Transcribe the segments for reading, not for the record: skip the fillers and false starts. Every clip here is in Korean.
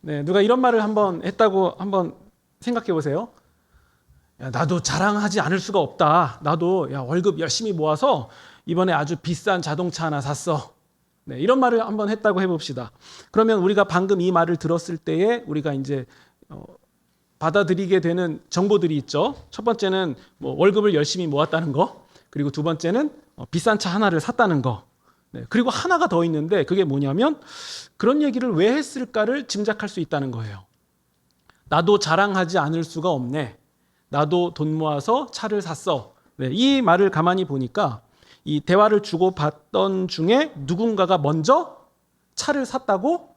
네, 누가 이런 말을 한번 했다고 한번 생각해 보세요. 야, 나도 자랑하지 않을 수가 없다. 나도 월급 열심히 모아서 이번에 아주 비싼 자동차 하나 샀어. 네, 이런 말을 한번 했다고 해봅시다. 그러면 우리가 방금 이 말을 들었을 때에 우리가 이제 받아들이게 되는 정보들이 있죠. 첫 번째는 뭐 월급을 열심히 모았다는 거, 그리고 두 번째는 비싼 차 하나를 샀다는 거. 네, 그리고 하나가 더 있는데 그게 뭐냐면 그런 얘기를 왜 했을까를 짐작할 수 있다는 거예요. 나도 자랑하지 않을 수가 없네. 나도 돈 모아서 차를 샀어. 네, 이 말을 가만히 보니까 이 대화를 주고받던 중에 누군가가 먼저 차를 샀다고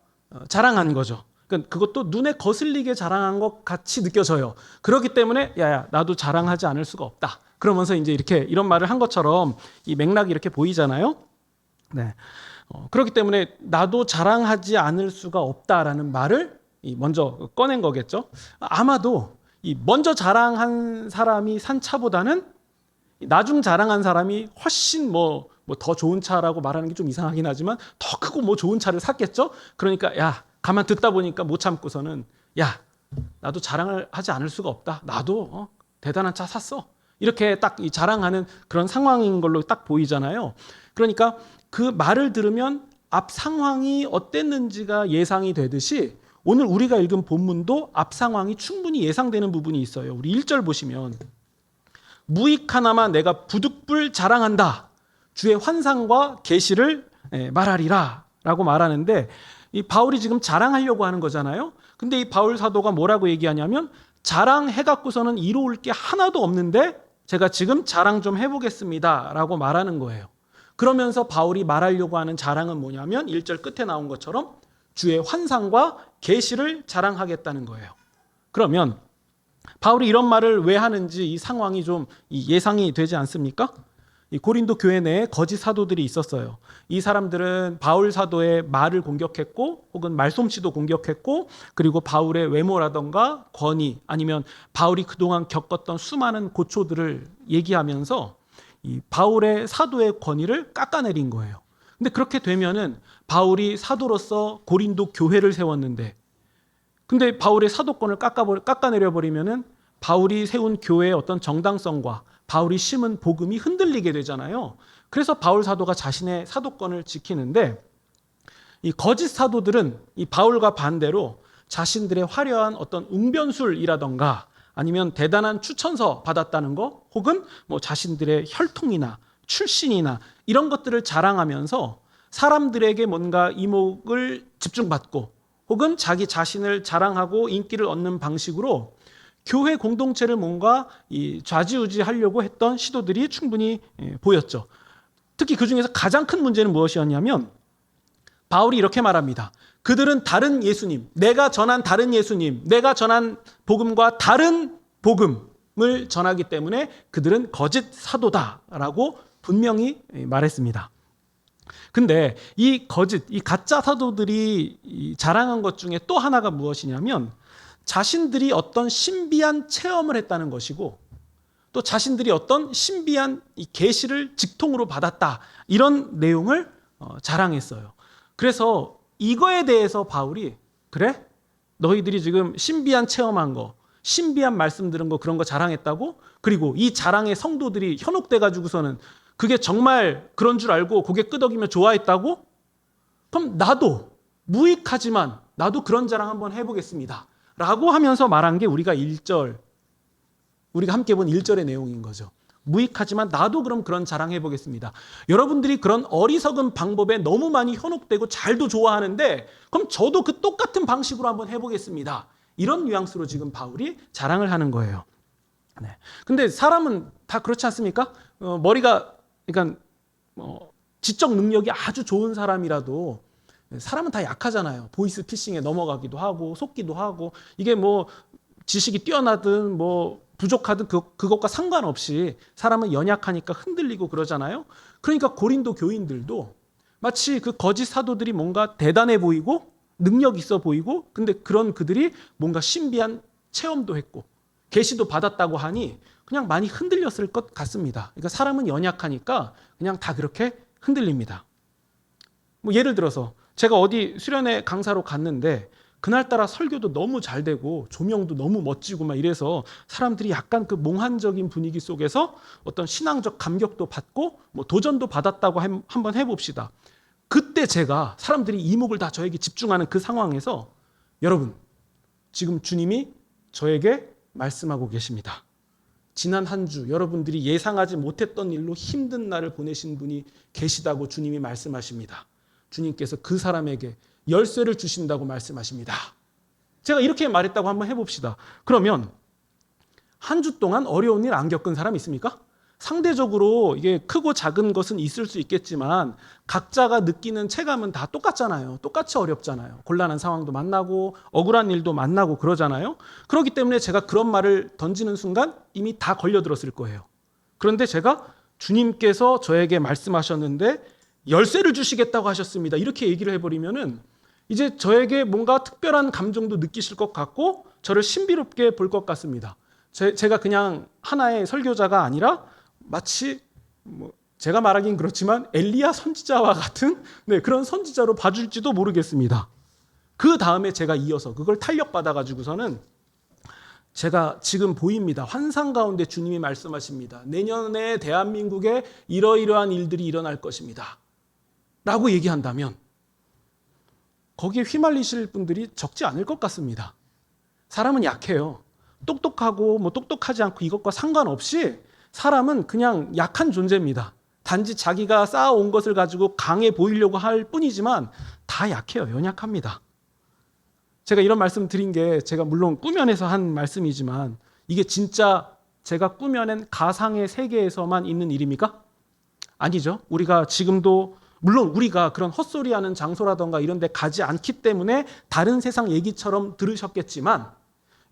자랑한 거죠. 그러니까 그것도 눈에 거슬리게 자랑한 것 같이 느껴져요. 그렇기 때문에 야야 나도 자랑하지 않을 수가 없다. 그러면서 이제 이렇게 이런 말을 한 것처럼 이 맥락이 이렇게 보이잖아요. 네. 그렇기 때문에 나도 자랑하지 않을 수가 없다라는 말을 먼저 꺼낸 거겠죠. 아마도 이 먼저 자랑한 사람이 산 차보다는 나중 자랑한 사람이 훨씬 뭐 더 좋은 차라고 말하는 게 좀 이상하긴 하지만 더 크고 뭐 좋은 차를 샀겠죠. 그러니까 야 가만 듣다 보니까 못 참고서는 야 나도 자랑을 하지 않을 수가 없다. 나도 대단한 차 샀어. 이렇게 딱 이 자랑하는 그런 상황인 걸로 딱 보이잖아요. 그러니까 그 말을 들으면 앞 상황이 어땠는지가 예상이 되듯이 오늘 우리가 읽은 본문도 앞 상황이 충분히 예상되는 부분이 있어요. 우리 1절 보시면 무익 하나만 내가 부득불 자랑한다. 주의 환상과 계시를 말하리라 라고 말하는데 이 바울이 지금 자랑하려고 하는 거잖아요. 근데 이 바울 사도가 뭐라고 얘기하냐면 자랑해갖고서는 이로울 게 하나도 없는데 제가 지금 자랑 좀 해보겠습니다 라고 말하는 거예요. 그러면서 바울이 말하려고 하는 자랑은 뭐냐면 1절 끝에 나온 것처럼 주의 환상과 계시를 자랑하겠다는 거예요. 그러면 바울이 이런 말을 왜 하는지 이 상황이 좀 예상이 되지 않습니까? 이 고린도 교회 내에 거짓 사도들이 있었어요. 이 사람들은 바울 사도의 말을 공격했고 혹은 말솜씨도 공격했고 그리고 바울의 외모라던가 권위 아니면 바울이 그동안 겪었던 수많은 고초들을 얘기하면서 이 바울의 사도의 권위를 깎아내린 거예요. 근데 그렇게 되면은 바울이 사도로서 고린도 교회를 세웠는데 근데 바울의 사도권을 깎아내려 버리면은 바울이 세운 교회의 어떤 정당성과 바울이 심은 복음이 흔들리게 되잖아요. 그래서 바울 사도가 자신의 사도권을 지키는데 이 거짓 사도들은 이 바울과 반대로 자신들의 화려한 어떤 웅변술이라던가 아니면 대단한 추천서 받았다는 거 혹은 뭐 자신들의 혈통이나 출신이나 이런 것들을 자랑하면서 사람들에게 뭔가 이목을 집중받고 혹은 자기 자신을 자랑하고 인기를 얻는 방식으로 교회 공동체를 뭔가 좌지우지하려고 했던 시도들이 충분히 보였죠. 특히 그 중에서 가장 큰 문제는 무엇이었냐면 바울이 이렇게 말합니다. 그들은 다른 예수님, 내가 전한 다른 예수님, 내가 전한 복음과 다른 복음을 전하기 때문에 그들은 거짓 사도다라고 분명히 말했습니다. 근데 이 가짜 사도들이 자랑한 것 중에 또 하나가 무엇이냐면 자신들이 어떤 신비한 체험을 했다는 것이고 또 자신들이 어떤 신비한 이 계시를 직통으로 받았다 이런 내용을 자랑했어요. 그래서 이거에 대해서 바울이 그래? 너희들이 지금 신비한 체험한 거 신비한 말씀 들은 거 그런 거 자랑했다고? 그리고 이 자랑에 성도들이 현혹돼 가지고서는 그게 정말 그런 줄 알고 고개 끄덕이며 좋아했다고? 그럼 나도 무익하지만 나도 그런 자랑 한번 해보겠습니다. 라고 하면서 말한 게 우리가 함께 본 1절의 내용인 거죠. 무익하지만 나도 그럼 그런 자랑 해보겠습니다. 여러분들이 그런 어리석은 방법에 너무 많이 현혹되고 잘도 좋아하는데 그럼 저도 그 똑같은 방식으로 한번 해보겠습니다. 이런 뉘앙스로 지금 바울이 자랑을 하는 거예요. 네. 근데 사람은 다 그렇지 않습니까? 그러니까 지적 능력이 아주 좋은 사람이라도 사람은 다 약하잖아요. 보이스 피싱에 넘어가기도 하고 속기도 하고 이게 뭐 지식이 뛰어나든 뭐 부족하든 그것과 상관없이 사람은 연약하니까 흔들리고 그러잖아요. 그러니까 고린도 교인들도 마치 그 거짓 사도들이 뭔가 대단해 보이고 능력 있어 보이고 근데 그런 그들이 뭔가 신비한 체험도 했고 계시도 받았다고 하니 그냥 많이 흔들렸을 것 같습니다. 그러니까 사람은 연약하니까 그냥 다 그렇게 흔들립니다. 뭐 예를 들어서 제가 어디 수련회 강사로 갔는데 그날따라 설교도 너무 잘 되고 조명도 너무 멋지고 막 이래서 사람들이 약간 그 몽환적인 분위기 속에서 어떤 신앙적 감격도 받고 뭐 도전도 받았다고 한번 해봅시다. 그때 제가 사람들이 이목을 다 저에게 집중하는 그 상황에서 여러분, 지금 주님이 저에게 말씀하고 계십니다. 지난 한 주 여러분들이 예상하지 못했던 일로 힘든 날을 보내신 분이 계시다고 주님이 말씀하십니다. 주님께서 그 사람에게 열쇠를 주신다고 말씀하십니다. 제가 이렇게 말했다고 한번 해봅시다. 그러면 한 주 동안 어려운 일 안 겪은 사람 있습니까? 상대적으로 이게 크고 작은 것은 있을 수 있겠지만 각자가 느끼는 체감은 다 똑같잖아요. 똑같이 어렵잖아요. 곤란한 상황도 만나고 억울한 일도 만나고 그러잖아요. 그렇기 때문에 제가 그런 말을 던지는 순간 이미 다 걸려들었을 거예요. 그런데 제가 주님께서 저에게 말씀하셨는데 열쇠를 주시겠다고 하셨습니다. 이렇게 얘기를 해버리면은 이제 저에게 뭔가 특별한 감정도 느끼실 것 같고 저를 신비롭게 볼 것 같습니다. 제가 그냥 하나의 설교자가 아니라 마치 제가 말하긴 그렇지만 엘리야 선지자와 같은 그런 선지자로 봐줄지도 모르겠습니다. 그 다음에 제가 이어서 그걸 탄력받아가지고서는 제가 지금 보입니다. 환상 가운데 주님이 말씀하십니다. 내년에 대한민국에 이러이러한 일들이 일어날 것입니다. 라고 얘기한다면 거기에 휘말리실 분들이 적지 않을 것 같습니다. 사람은 약해요. 똑똑하고 똑똑하지 않고 이것과 상관없이 사람은 그냥 약한 존재입니다. 단지 자기가 쌓아온 것을 가지고 강해 보이려고 할 뿐이지만 다 약해요. 연약합니다. 제가 이런 말씀 드린 게 제가 물론 꾸며내서 한 말씀이지만 이게 진짜 제가 꾸며낸 가상의 세계에서만 있는 일입니까? 아니죠. 우리가 지금도 물론 우리가 그런 헛소리하는 장소라던가 이런 데 가지 않기 때문에 다른 세상 얘기처럼 들으셨겠지만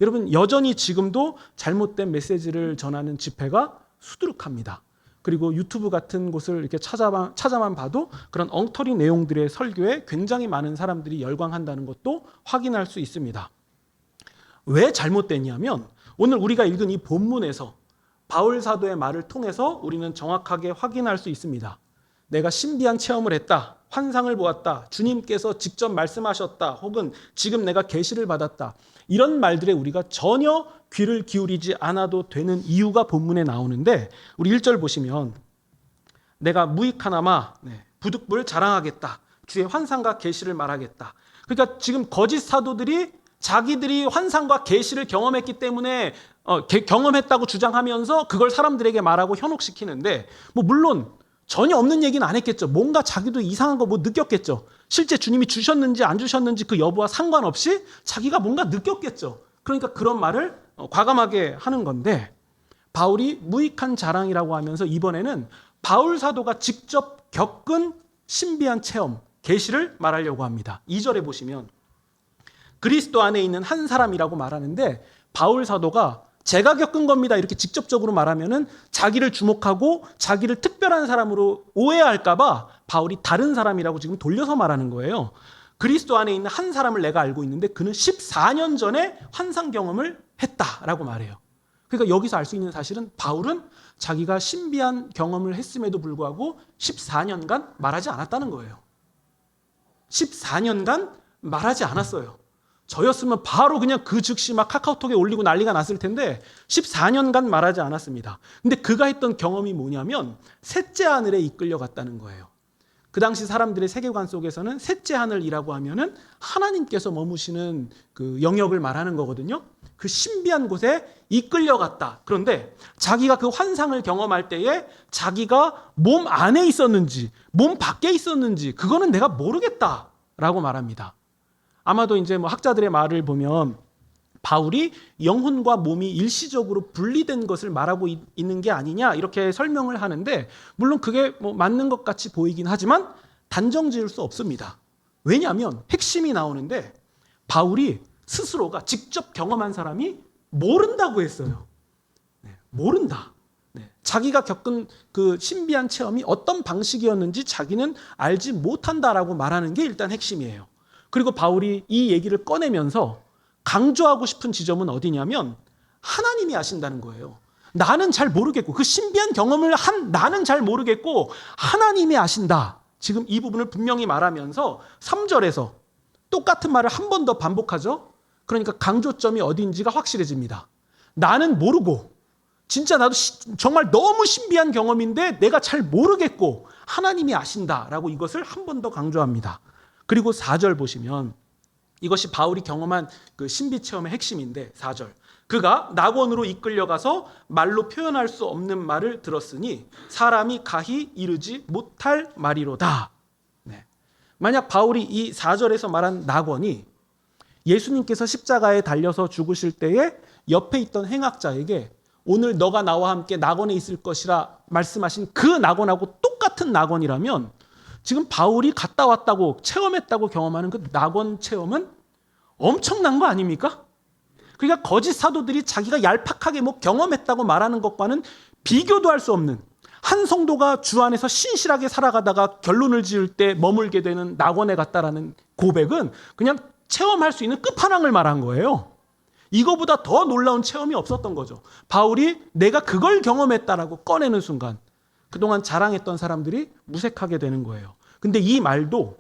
여러분 여전히 지금도 잘못된 메시지를 전하는 집회가 수두룩합니다. 그리고 유튜브 같은 곳을 이렇게 찾아만 봐도 그런 엉터리 내용들의 설교에 굉장히 많은 사람들이 열광한다는 것도 확인할 수 있습니다. 왜 잘못됐냐면 오늘 우리가 읽은 이 본문에서 바울 사도의 말을 통해서 우리는 정확하게 확인할 수 있습니다. 내가 신비한 체험을 했다. 환상을 보았다. 주님께서 직접 말씀하셨다. 혹은 지금 내가 계시를 받았다. 이런 말들에 우리가 전혀 귀를 기울이지 않아도 되는 이유가 본문에 나오는데 우리 1절 보시면 내가 무익하나마 부득불 자랑하겠다. 주의 환상과 계시를 말하겠다. 그러니까 지금 거짓 사도들이 자기들이 환상과 계시를 경험했기 때문에 경험했다고 주장하면서 그걸 사람들에게 말하고 현혹시키는데 물론 전혀 없는 얘기는 안 했겠죠. 뭔가 자기도 이상한 거 느꼈겠죠. 실제 주님이 주셨는지 안 주셨는지 그 여부와 상관없이 자기가 뭔가 느꼈겠죠. 그러니까 그런 말을 과감하게 하는 건데 바울이 무익한 자랑이라고 하면서 이번에는 바울 사도가 직접 겪은 신비한 체험, 계시를 말하려고 합니다. 2절에 보시면 그리스도 안에 있는 한 사람이라고 말하는데 바울 사도가 제가 겪은 겁니다. 이렇게 직접적으로 말하면은 자기를 주목하고 자기를 특별한 사람으로 오해할까 봐 바울이 다른 사람이라고 지금 돌려서 말하는 거예요. 그리스도 안에 있는 한 사람을 내가 알고 있는데 그는 14년 전에 환상 경험을 했다라고 말해요. 그러니까 여기서 알 수 있는 사실은 바울은 자기가 신비한 경험을 했음에도 불구하고 14년간 말하지 않았다는 거예요. 14년간 말하지 않았어요. 저였으면 바로 그냥 그 즉시 막 카카오톡에 올리고 난리가 났을 텐데 14년간 말하지 않았습니다. 근데 그가 했던 경험이 뭐냐면 셋째 하늘에 이끌려갔다는 거예요. 그 당시 사람들의 세계관 속에서는 셋째 하늘이라고 하면은 하나님께서 머무시는 그 영역을 말하는 거거든요. 그 신비한 곳에 이끌려갔다. 그런데 자기가 그 환상을 경험할 때에 자기가 몸 안에 있었는지 몸 밖에 있었는지 그거는 내가 모르겠다라고 말합니다. 아마도 이제 학자들의 말을 보면 바울이 영혼과 몸이 일시적으로 분리된 것을 말하고 있는 게 아니냐 이렇게 설명을 하는데 물론 그게 맞는 것 같이 보이긴 하지만 단정 지을 수 없습니다. 왜냐하면 핵심이 나오는데 바울이 스스로가 직접 경험한 사람이 모른다고 했어요. 모른다. 자기가 겪은 그 신비한 체험이 어떤 방식이었는지 자기는 알지 못한다라고 말하는 게 일단 핵심이에요. 그리고 바울이 이 얘기를 꺼내면서 강조하고 싶은 지점은 어디냐면 하나님이 아신다는 거예요. 나는 잘 모르겠고 그 신비한 경험을 한 나는 잘 모르겠고 하나님이 아신다. 지금 이 부분을 분명히 말하면서 3절에서 똑같은 말을 한 번 더 반복하죠. 그러니까 강조점이 어디인지가 확실해집니다. 나는 모르고, 진짜 나도 정말 너무 신비한 경험인데 내가 잘 모르겠고 하나님이 아신다라고 이것을 한 번 더 강조합니다. 그리고 4절 보시면 이것이 바울이 경험한 그 신비 체험의 핵심인데 4절. 그가 낙원으로 이끌려가서 말로 표현할 수 없는 말을 들었으니 사람이 가히 이르지 못할 말이로다. 네. 만약 바울이 이 4절에서 말한 낙원이 예수님께서 십자가에 달려서 죽으실 때에 옆에 있던 행악자에게 오늘 너가 나와 함께 낙원에 있을 것이라 말씀하신 그 낙원하고 똑같은 낙원이라면 지금 바울이 갔다 왔다고 체험했다고 경험하는 그 낙원 체험은 엄청난 거 아닙니까? 그러니까 거짓 사도들이 자기가 얄팍하게 뭐 경험했다고 말하는 것과는 비교도 할 수 없는, 한 성도가 주 안에서 신실하게 살아가다가 결론을 지을 때 머물게 되는 낙원에 갔다라는 고백은 그냥 체험할 수 있는 끝판왕을 말한 거예요. 이거보다 더 놀라운 체험이 없었던 거죠. 바울이 내가 그걸 경험했다라고 꺼내는 순간 그동안 자랑했던 사람들이 무색하게 되는 거예요. 근데 이 말도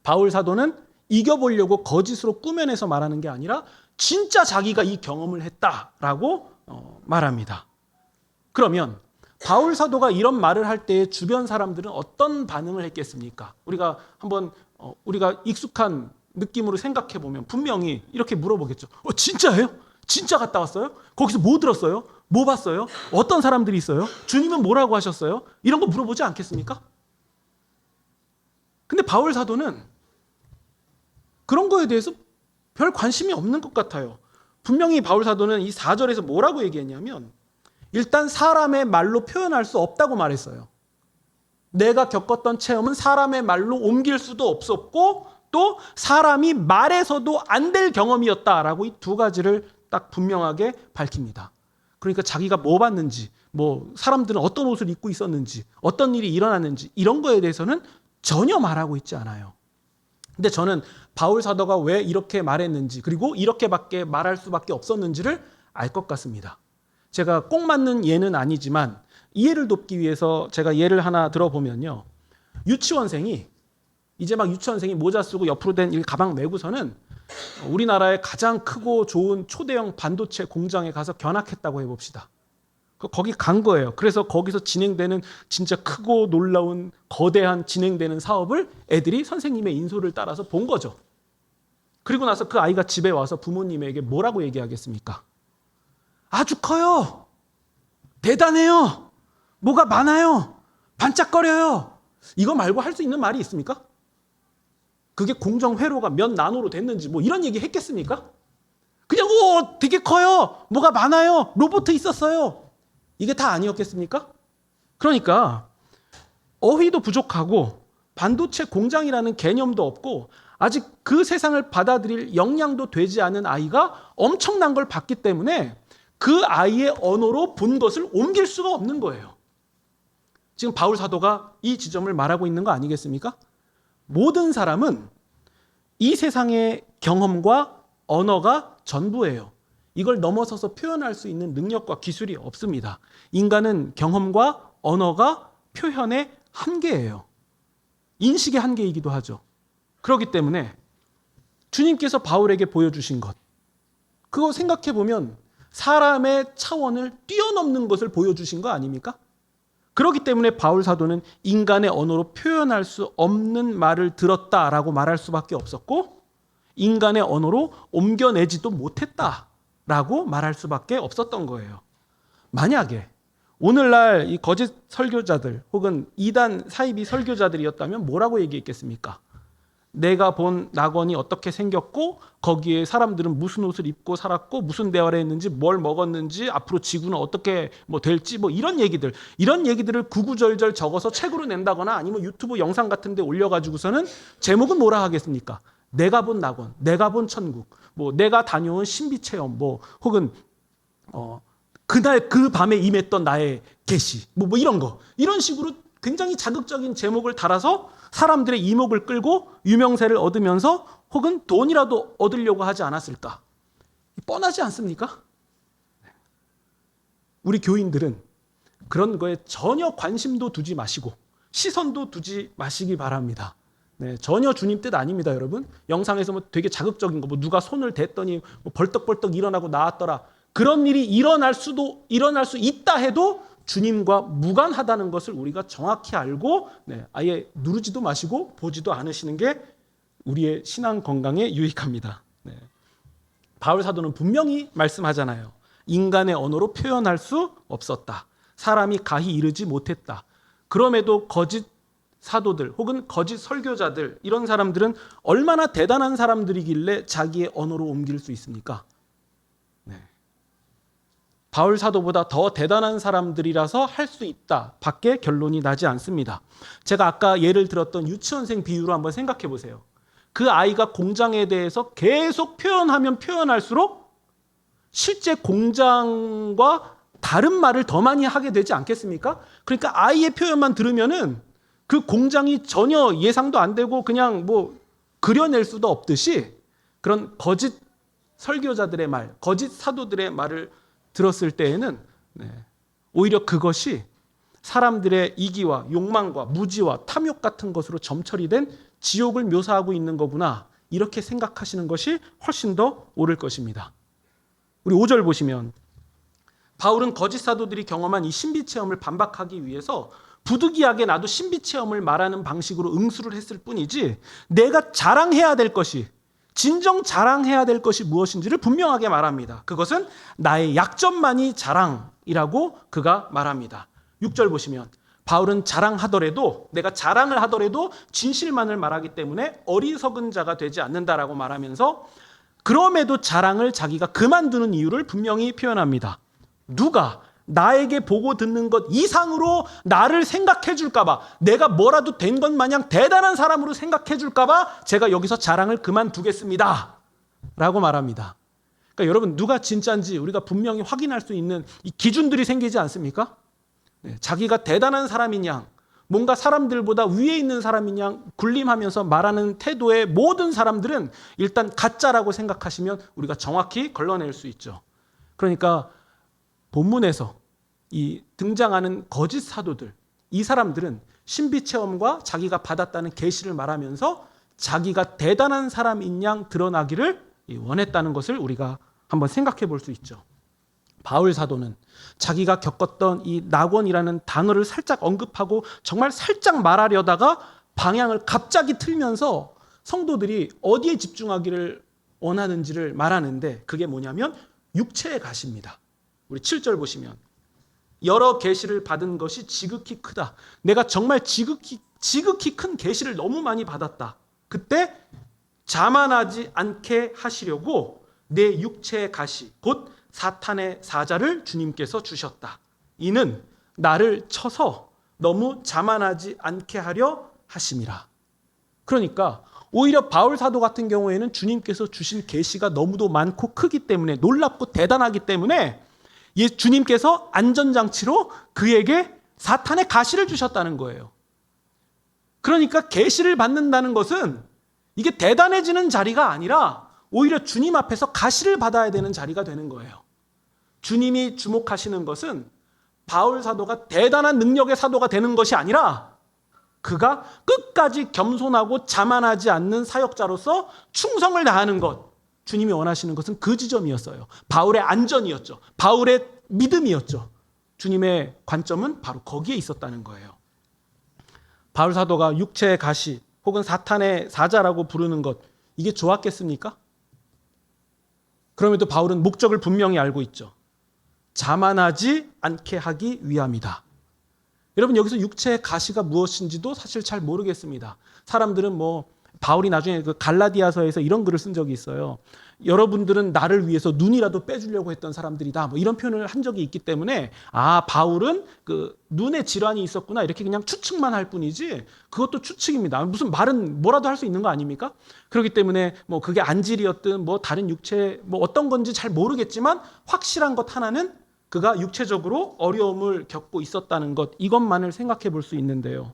바울 사도는 이겨보려고 거짓으로 꾸며내서 말하는 게 아니라 진짜 자기가 이 경험을 했다라고 말합니다. 그러면 바울 사도가 이런 말을 할 때 주변 사람들은 어떤 반응을 했겠습니까? 우리가 한번 우리가 익숙한 느낌으로 생각해 보면 분명히 이렇게 물어보겠죠. 진짜예요? 진짜 갔다 왔어요? 거기서 뭐 들었어요? 뭐 봤어요? 어떤 사람들이 있어요? 주님은 뭐라고 하셨어요? 이런 거 물어보지 않겠습니까? 근데 바울 사도는 그런 거에 대해서 별 관심이 없는 것 같아요. 분명히 바울 사도는 이 4절에서 뭐라고 얘기했냐면 일단 사람의 말로 표현할 수 없다고 말했어요. 내가 겪었던 체험은 사람의 말로 옮길 수도 없었고 또 사람이 말해서도 안 될 경험이었다라고 이 두 가지를 딱 분명하게 밝힙니다. 그러니까 자기가 뭐 봤는지, 뭐 사람들은 어떤 옷을 입고 있었는지, 어떤 일이 일어났는지 이런 거에 대해서는 전혀 말하고 있지 않아요. 근데 저는 바울 사도가 왜 이렇게 말했는지 그리고 이렇게밖에 말할 수밖에 없었는지를 알 것 같습니다. 제가 꼭 맞는 예는 아니지만 이해를 돕기 위해서 제가 예를 하나 들어보면요. 유치원생이 이제 막 유치원생이 모자 쓰고 옆으로 된 이 가방 메고서는 우리나라의 가장 크고 좋은 초대형 반도체 공장에 가서 견학했다고 해봅시다. 거기 간 거예요. 그래서 거기서 진행되는 진짜 크고 놀라운 거대한 진행되는 사업을 애들이 선생님의 인솔을 따라서 본 거죠. 그리고 나서 그 아이가 집에 와서 부모님에게 뭐라고 얘기하겠습니까? 아주 커요. 대단해요. 뭐가 많아요. 반짝거려요. 이거 말고 할 수 있는 말이 있습니까? 그게 공정 회로가 몇 나노로 됐는지 뭐 이런 얘기 했겠습니까? 그냥 되게 커요. 뭐가 많아요. 로봇 있었어요. 이게 다 아니었겠습니까? 그러니까 어휘도 부족하고 반도체 공장이라는 개념도 없고 아직 그 세상을 받아들일 역량도 되지 않은 아이가 엄청난 걸 봤기 때문에 그 아이의 언어로 본 것을 옮길 수가 없는 거예요. 지금 바울 사도가 이 지점을 말하고 있는 거 아니겠습니까? 모든 사람은 이 세상의 경험과 언어가 전부예요. 이걸 넘어서서 표현할 수 있는 능력과 기술이 없습니다. 인간은 경험과 언어가 표현의 한계예요. 인식의 한계이기도 하죠. 그렇기 때문에 주님께서 바울에게 보여주신 것, 그거 생각해 보면 사람의 차원을 뛰어넘는 것을 보여주신 거 아닙니까? 그렇기 때문에 바울 사도는 인간의 언어로 표현할 수 없는 말을 들었다라고 말할 수밖에 없었고 인간의 언어로 옮겨내지도 못했다라고 말할 수밖에 없었던 거예요. 만약에 오늘날 이 거짓 설교자들 혹은 이단 사이비 설교자들이었다면 뭐라고 얘기했겠습니까? 내가 본 낙원이 어떻게 생겼고 거기에 사람들은 무슨 옷을 입고 살았고 무슨 대화를 했는지 뭘 먹었는지 앞으로 지구는 어떻게 뭐 될지 뭐 이런 얘기들을 구구절절 적어서 책으로 낸다거나 아니면 유튜브 영상 같은 데 올려가지고서는 제목은 뭐라 하겠습니까? 내가 본 낙원, 내가 본 천국, 뭐 내가 다녀온 신비 체험, 뭐 혹은 그날 그 밤에 임했던 나의 계시, 뭐 이런 거 이런 식으로 굉장히 자극적인 제목을 달아서 사람들의 이목을 끌고 유명세를 얻으면서 혹은 돈이라도 얻으려고 하지 않았을까? 뻔하지 않습니까? 우리 교인들은 그런 거에 전혀 관심도 두지 마시고 시선도 두지 마시기 바랍니다. 네, 전혀 주님 뜻 아닙니다, 여러분. 영상에서 뭐 되게 자극적인 거, 뭐 누가 손을 댔더니 뭐 벌떡벌떡 일어나고 나왔더라. 그런 일이 일어날 수 있다 해도 주님과 무관하다는 것을 우리가 정확히 알고 아예 누르지도 마시고 보지도 않으시는 게 우리의 신앙 건강에 유익합니다. 바울 사도는 분명히 말씀하잖아요. 인간의 언어로 표현할 수 없었다. 사람이 가히 이르지 못했다. 그럼에도 거짓 사도들 혹은 거짓 설교자들, 이런 사람들은 얼마나 대단한 사람들이길래 자기의 언어로 옮길 수 있습니까? 바울 사도보다 더 대단한 사람들이라서 할 수 있다 밖에 결론이 나지 않습니다. 제가 아까 예를 들었던 유치원생 비유로 한번 생각해 보세요. 그 아이가 공장에 대해서 계속 표현하면 표현할수록 실제 공장과 다른 말을 더 많이 하게 되지 않겠습니까? 그러니까 아이의 표현만 들으면은 그 공장이 전혀 예상도 안 되고 그냥 뭐 그려낼 수도 없듯이, 그런 거짓 설교자들의 말, 거짓 사도들의 말을 들었을 때에는 오히려 그것이 사람들의 이기와 욕망과 무지와 탐욕 같은 것으로 점철이 된 지옥을 묘사하고 있는 거구나, 이렇게 생각하시는 것이 훨씬 더 옳을 것입니다. 우리 5절 보시면 바울은 거짓 사도들이 경험한 이 신비 체험을 반박하기 위해서 부득이하게 나도 신비 체험을 말하는 방식으로 응수를 했을 뿐이지, 내가 자랑해야 될 것이, 진정 자랑해야 될 것이 무엇인지를 분명하게 말합니다. 그것은 나의 약점만이 자랑이라고 그가 말합니다. 6절 보시면 바울은 자랑하더라도, 내가 자랑을 하더라도 진실만을 말하기 때문에 어리석은 자가 되지 않는다라고 말하면서 그럼에도 자랑을 자기가 그만두는 이유를 분명히 표현합니다. 누가 나에게 보고 듣는 것 이상으로 나를 생각해 줄까봐, 내가 뭐라도 된 것 마냥 대단한 사람으로 생각해 줄까봐 제가 여기서 자랑을 그만두겠습니다 라고 말합니다. 그러니까 여러분, 누가 진짜인지 우리가 분명히 확인할 수 있는 이 기준들이 생기지 않습니까? 자기가 대단한 사람인 양, 뭔가 사람들보다 위에 있는 사람인 양 군림하면서 말하는 태도의 모든 사람들은 일단 가짜라고 생각하시면 우리가 정확히 걸러낼 수 있죠. 그러니까 본문에서 이 등장하는 거짓 사도들, 이 사람들은 신비 체험과 자기가 받았다는 계시를 말하면서 자기가 대단한 사람인 양 드러나기를 원했다는 것을 우리가 한번 생각해 볼 수 있죠. 바울 사도는 자기가 겪었던 이 낙원이라는 단어를 살짝 언급하고 정말 살짝 말하려다가 방향을 갑자기 틀면서 성도들이 어디에 집중하기를 원하는지를 말하는데, 그게 뭐냐면 육체의 가시입니다. 우리 7절 보시면 여러 계시를 받은 것이 지극히 크다. 내가 정말 지극히 큰 계시를 너무 많이 받았다. 그때 자만하지 않게 하시려고 내 육체의 가시, 곧 사탄의 사자를 주님께서 주셨다. 이는 나를 쳐서 너무 자만하지 않게 하려 하심이라. 그러니까 오히려 바울 사도 같은 경우에는 주님께서 주신 계시가 너무도 많고 크기 때문에, 놀랍고 대단하기 때문에 주님께서 안전장치로 그에게 사탄의 가시를 주셨다는 거예요. 그러니까 계시를 받는다는 것은 이게 대단해지는 자리가 아니라 오히려 주님 앞에서 가시를 받아야 되는 자리가 되는 거예요. 주님이 주목하시는 것은 바울 사도가 대단한 능력의 사도가 되는 것이 아니라 그가 끝까지 겸손하고 자만하지 않는 사역자로서 충성을 다하는 것. 주님이 원하시는 것은 그 지점이었어요. 바울의 안전이었죠. 바울의 믿음이었죠. 주님의 관점은 바로 거기에 있었다는 거예요. 바울 사도가 육체의 가시 혹은 사탄의 사자라고 부르는 것, 이게 좋았겠습니까? 그럼에도 바울은 목적을 분명히 알고 있죠. 자만하지 않게 하기 위함이다. 여러분, 여기서 육체의 가시가 무엇인지도 사실 잘 모르겠습니다. 사람들은 바울이 나중에 그 갈라디아서에서 이런 글을 쓴 적이 있어요. 여러분들은 나를 위해서 눈이라도 빼주려고 했던 사람들이다. 이런 표현을 한 적이 있기 때문에 바울은 그 눈에 질환이 있었구나, 이렇게 그냥 추측만 할 뿐이지, 그것도 추측입니다. 무슨 말은 뭐라도 할 수 있는 거 아닙니까? 그렇기 때문에 그게 안질이었든 다른 육체 어떤 건지 잘 모르겠지만 확실한 것 하나는 그가 육체적으로 어려움을 겪고 있었다는 것, 이것만을 생각해 볼 수 있는데요.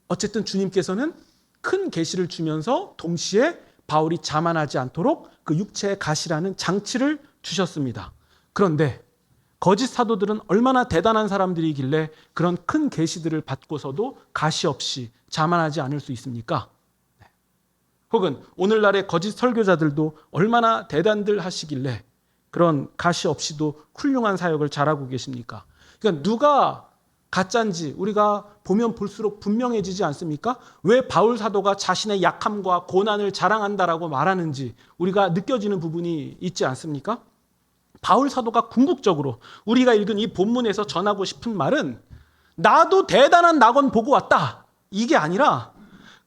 어쨌든 주님께서는 큰 계시를 주면서 동시에 바울이 자만하지 않도록 그 육체의 가시라는 장치를 주셨습니다. 그런데 거짓 사도들은 얼마나 대단한 사람들이길래 그런 큰 계시들을 받고서도 가시 없이 자만하지 않을 수 있습니까? 혹은 오늘날의 거짓 설교자들도 얼마나 대단들 하시길래 그런 가시 없이도 훌륭한 사역을 잘하고 계십니까? 그러니까 누가 가짜인지 우리가 보면 볼수록 분명해지지 않습니까? 왜 바울 사도가 자신의 약함과 고난을 자랑한다라고 말하는지 우리가 느껴지는 부분이 있지 않습니까? 바울 사도가 궁극적으로 우리가 읽은 이 본문에서 전하고 싶은 말은 나도 대단한 낙원 보고 왔다. 이게 아니라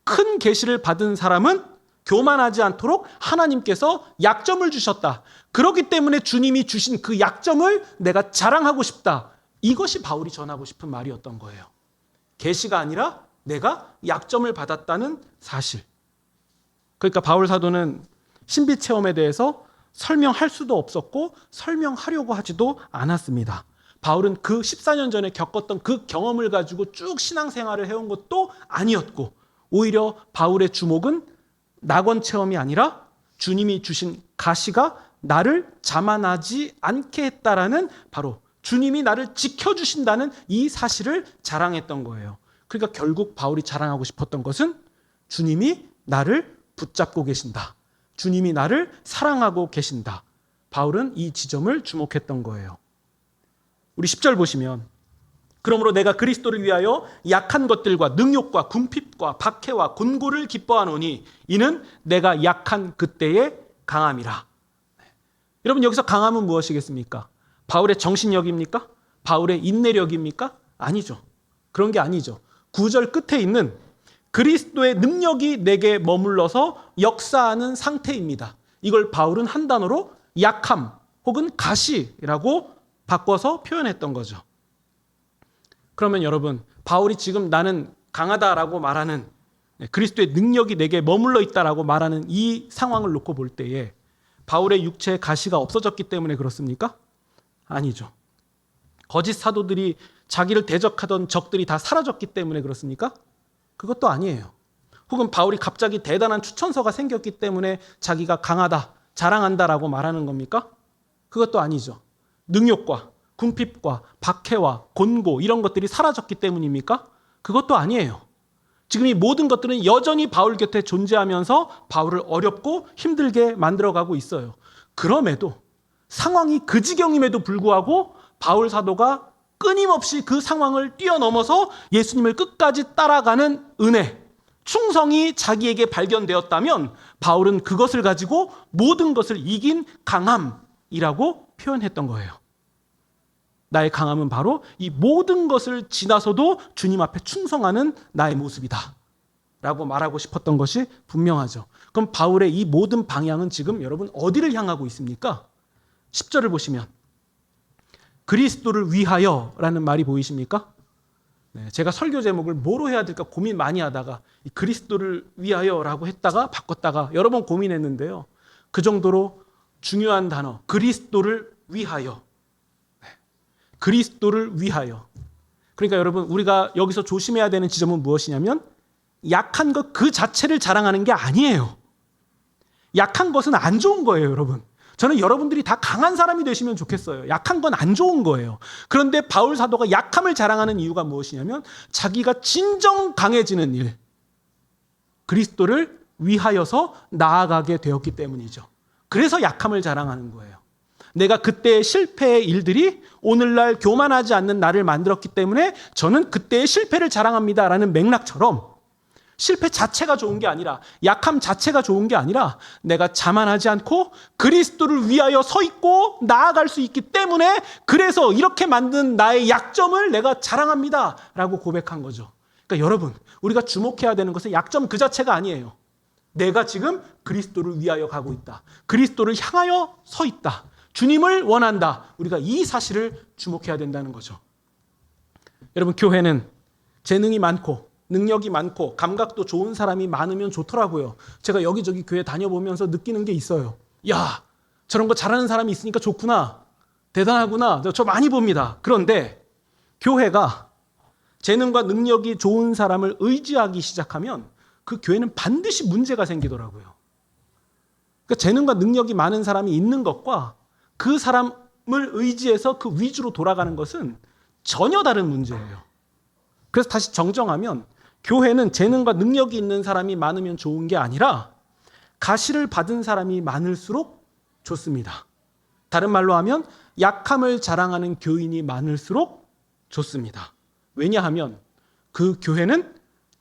큰 계시를 받은 사람은 교만하지 않도록 하나님께서 약점을 주셨다. 그렇기 때문에 주님이 주신 그 약점을 내가 자랑하고 싶다. 이것이 바울이 전하고 싶은 말이었던 거예요. 계시가 아니라 내가 약점을 받았다는 사실. 그러니까 바울 사도는 신비 체험에 대해서 설명할 수도 없었고 설명하려고 하지도 않았습니다. 바울은 그 14년 전에 겪었던 그 경험을 가지고 쭉 신앙생활을 해온 것도 아니었고 오히려 바울의 주목은 낙원 체험이 아니라 주님이 주신 가시가 나를 자만하지 않게 했다라는 바로 주님이 나를 지켜주신다는 이 사실을 자랑했던 거예요. 그러니까 결국 바울이 자랑하고 싶었던 것은 주님이 나를 붙잡고 계신다. 주님이 나를 사랑하고 계신다. 바울은 이 지점을 주목했던 거예요. 우리 10절 보시면 그러므로 내가 그리스도를 위하여 약한 것들과 능욕과 궁핍과 박해와 곤고를 기뻐하노니 이는 내가 약한 그때의 강함이라. 여러분 여기서 강함은 무엇이겠습니까? 바울의 정신력입니까? 바울의 인내력입니까? 아니죠. 그런 게 아니죠. 9절 끝에 있는 그리스도의 능력이 내게 머물러서 역사하는 상태입니다. 이걸 바울은 한 단어로 약함 혹은 가시라고 바꿔서 표현했던 거죠. 그러면 여러분 바울이 지금 나는 강하다라고 말하는 그리스도의 능력이 내게 머물러 있다라고 말하는 이 상황을 놓고 볼 때에 바울의 육체에 가시가 없어졌기 때문에 그렇습니까? 아니죠. 거짓 사도들이 자기를 대적하던 적들이 다 사라졌기 때문에 그렇습니까? 그것도 아니에요. 혹은 바울이 갑자기 대단한 추천서가 생겼기 때문에 자기가 강하다, 자랑한다라고 말하는 겁니까? 그것도 아니죠. 능욕과 궁핍과 박해와 곤고 이런 것들이 사라졌기 때문입니까? 그것도 아니에요. 지금 이 모든 것들은 여전히 바울 곁에 존재하면서 바울을 어렵고 힘들게 만들어가고 있어요. 그럼에도 상황이 그 지경임에도 불구하고 바울 사도가 끊임없이 그 상황을 뛰어넘어서 예수님을 끝까지 따라가는 은혜, 충성이 자기에게 발견되었다면 바울은 그것을 가지고 모든 것을 이긴 강함이라고 표현했던 거예요. 나의 강함은 바로 이 모든 것을 지나서도 주님 앞에 충성하는 나의 모습이다 라고 말하고 싶었던 것이 분명하죠. 그럼 바울의 이 모든 방향은 지금 여러분 어디를 향하고 있습니까? 10절을 보시면 그리스도를 위하여 라는 말이 보이십니까? 네, 제가 설교 제목을 뭐로 해야 될까 고민 많이 하다가 그리스도를 위하여 라고 했다가 바꿨다가 여러 번 고민했는데요. 그 정도로 중요한 단어 그리스도를 위하여. 네, 그리스도를 위하여. 그러니까 여러분 우리가 여기서 조심해야 되는 지점은 무엇이냐면 약한 것 그 자체를 자랑하는 게 아니에요. 약한 것은 안 좋은 거예요, 여러분. 저는 여러분들이 다 강한 사람이 되시면 좋겠어요. 약한 건 안 좋은 거예요. 그런데 바울 사도가 약함을 자랑하는 이유가 무엇이냐면 자기가 진정 강해지는 일, 그리스도를 위하여서 나아가게 되었기 때문이죠. 그래서 약함을 자랑하는 거예요. 내가 그때의 실패의 일들이 오늘날 교만하지 않는 나를 만들었기 때문에 저는 그때의 실패를 자랑합니다라는 맥락처럼 실패 자체가 좋은 게 아니라 약함 자체가 좋은 게 아니라 내가 자만하지 않고 그리스도를 위하여 서 있고 나아갈 수 있기 때문에 그래서 이렇게 만든 나의 약점을 내가 자랑합니다 라고 고백한 거죠. 그러니까 여러분 우리가 주목해야 되는 것은 약점 그 자체가 아니에요. 내가 지금 그리스도를 위하여 가고 있다. 그리스도를 향하여 서 있다. 주님을 원한다. 우리가 이 사실을 주목해야 된다는 거죠. 여러분 교회는 재능이 많고 능력이 많고 감각도 좋은 사람이 많으면 좋더라고요. 제가 여기저기 교회 다녀보면서 느끼는 게 있어요. 야, 저런 거 잘하는 사람이 있으니까 좋구나. 대단하구나. 저 많이 봅니다. 그런데 교회가 재능과 능력이 좋은 사람을 의지하기 시작하면 그 교회는 반드시 문제가 생기더라고요. 그러니까 재능과 능력이 많은 사람이 있는 것과 그 사람 의지해서 그 위주로 돌아가는 것은 전혀 다른 문제예요. 그래서 다시 정정하면 교회는 재능과 능력이 있는 사람이 많으면 좋은 게 아니라 가시를 받은 사람이 많을수록 좋습니다. 다른 말로 하면 약함을 자랑하는 교인이 많을수록 좋습니다. 왜냐하면 그 교회는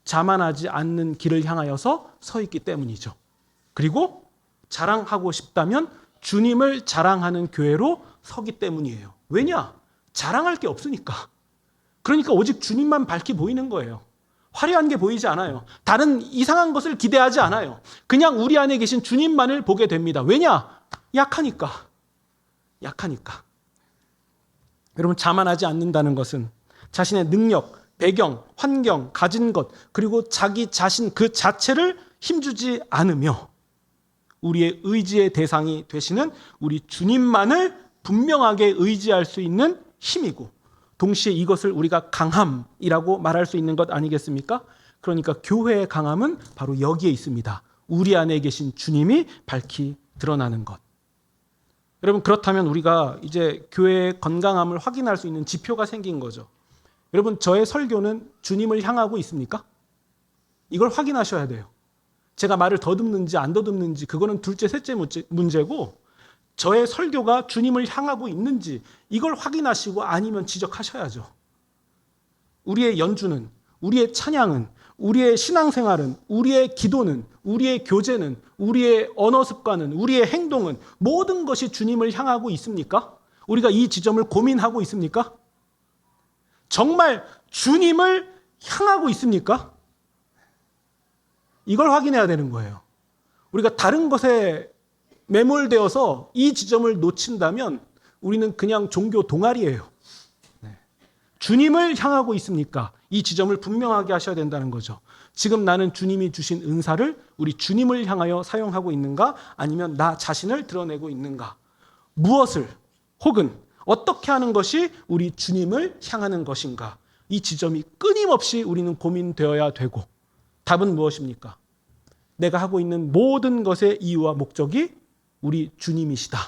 자만하지 않는 길을 향하여서 서 있기 때문이죠. 그리고 자랑하고 싶다면 주님을 자랑하는 교회로 서기 때문이에요. 왜냐? 자랑할 게 없으니까. 그러니까 오직 주님만 밝히 보이는 거예요. 화려한 게 보이지 않아요. 다른 이상한 것을 기대하지 않아요. 그냥 우리 안에 계신 주님만을 보게 됩니다. 왜냐? 약하니까. 약하니까. 여러분, 자만하지 않는다는 것은 자신의 능력, 배경, 환경, 가진 것, 그리고 자기 자신 그 자체를 힘주지 않으며 우리의 의지의 대상이 되시는 우리 주님만을 분명하게 의지할 수 있는 힘이고, 동시에 이것을 우리가 강함이라고 말할 수 있는 것 아니겠습니까? 그러니까 교회의 강함은 바로 여기에 있습니다. 우리 안에 계신 주님이 밝히 드러나는 것. 여러분, 그렇다면 우리가 이제 교회의 건강함을 확인할 수 있는 지표가 생긴 거죠. 여러분, 저의 설교는 주님을 향하고 있습니까? 이걸 확인하셔야 돼요. 제가 말을 더듬는지 안 더듬는지 그거는 둘째, 셋째 문제고, 저의 설교가 주님을 향하고 있는지 이걸 확인하시고 아니면 지적하셔야죠. 우리의 연주는, 우리의 찬양은, 우리의 신앙생활은, 우리의 기도는, 우리의 교제는, 우리의 언어 습관은, 우리의 행동은 모든 것이 주님을 향하고 있습니까? 우리가 이 지점을 고민하고 있습니까? 정말 주님을 향하고 있습니까? 이걸 확인해야 되는 거예요. 우리가 다른 것에 매몰되어서 이 지점을 놓친다면 우리는 그냥 종교 동아리예요. 주님을 향하고 있습니까? 이 지점을 분명하게 하셔야 된다는 거죠. 지금 나는 주님이 주신 은사를 우리 주님을 향하여 사용하고 있는가? 아니면 나 자신을 드러내고 있는가? 무엇을 혹은 어떻게 하는 것이 우리 주님을 향하는 것인가? 이 지점이 끊임없이 우리는 고민되어야 되고, 답은 무엇입니까? 내가 하고 있는 모든 것의 이유와 목적이 우리 주님이시다.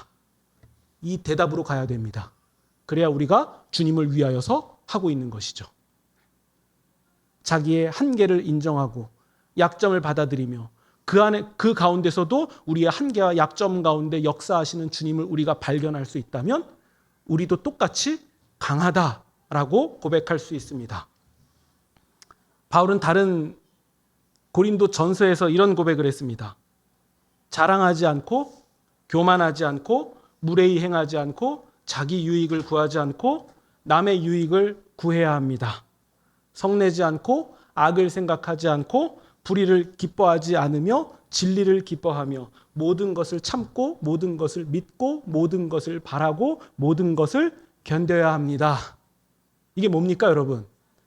이 대답으로 가야 됩니다. 그래야 우리가 주님을 위하여서 하고 있는 것이죠. 자기의 한계를 인정하고 약점을 받아들이며 그 가운데서도 우리의 한계와 약점 가운데 역사하시는 주님을 우리가 발견할 수 있다면 우리도 똑같이 강하다라고 고백할 수 있습니다. 바울은 다른 고린도 전서에서 이런 고백을 했습니다. 자랑하지 않고 교만하지 않고 무례히 행하지 않고 자기 유익을 구하지 않고 남의 유익을 구해야 합니다. 성내지 않고 악을 생각하지 않고 불의를 기뻐하지 않으며 진리를 기뻐하며 모든 것을 참고 모든 것을 믿고 모든 것을 바라고 모든 것을 견뎌야 합니다. 이게 뭡니까, 여러분?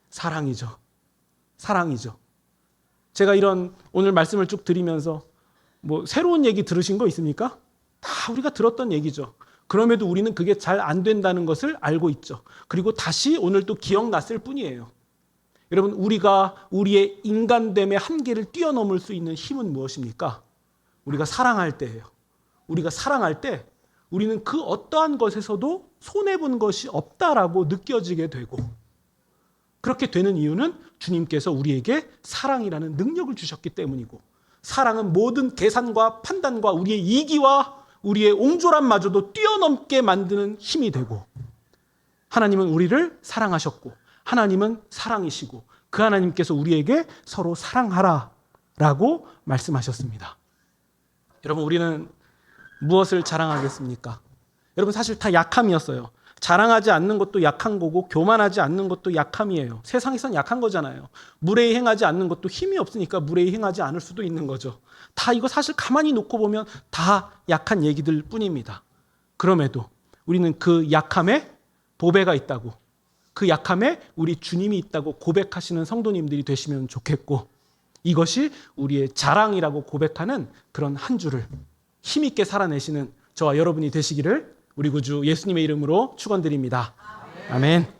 사랑이죠. 사랑이죠. 제가 이런 오늘 말씀을 쭉 드리면서 새로운 얘기 들으신 거 있습니까? 다 우리가 들었던 얘기죠. 그럼에도 우리는 그게 잘 안 된다는 것을 알고 있죠. 그리고 다시 오늘 또 기억났을 뿐이에요. 여러분, 우리가 우리의 인간됨의 한계를 뛰어넘을 수 있는 힘은 무엇입니까? 우리가 사랑할 때예요. 우리가 사랑할 때 우리는 그 어떠한 것에서도 손해본 것이 없다라고 느껴지게 되고, 그렇게 되는 이유는 주님께서 우리에게 사랑이라는 능력을 주셨기 때문이고, 사랑은 모든 계산과 판단과 우리의 이기와 우리의 옹졸함마저도 뛰어넘게 만드는 힘이 되고, 하나님은 우리를 사랑하셨고 하나님은 사랑이시고 그 하나님께서 우리에게 서로 사랑하라라고 말씀하셨습니다. 여러분, 우리는 무엇을 자랑하겠습니까? 여러분, 사실 다 약함이었어요. 자랑하지 않는 것도 약한 거고 교만하지 않는 것도 약함이에요. 세상에선 약한 거잖아요. 무례히 행하지 않는 것도 힘이 없으니까 무례히 행하지 않을 수도 있는 거죠. 다 이거 사실 가만히 놓고 보면 다 약한 얘기들 뿐입니다. 그럼에도 우리는 그 약함에 보배가 있다고, 그 약함에 우리 주님이 있다고 고백하시는 성도님들이 되시면 좋겠고, 이것이 우리의 자랑이라고 고백하는 그런 한 주를 힘있게 살아내시는 저와 여러분이 되시기를 우리 구주 예수님의 이름으로 축원드립니다. 아멘.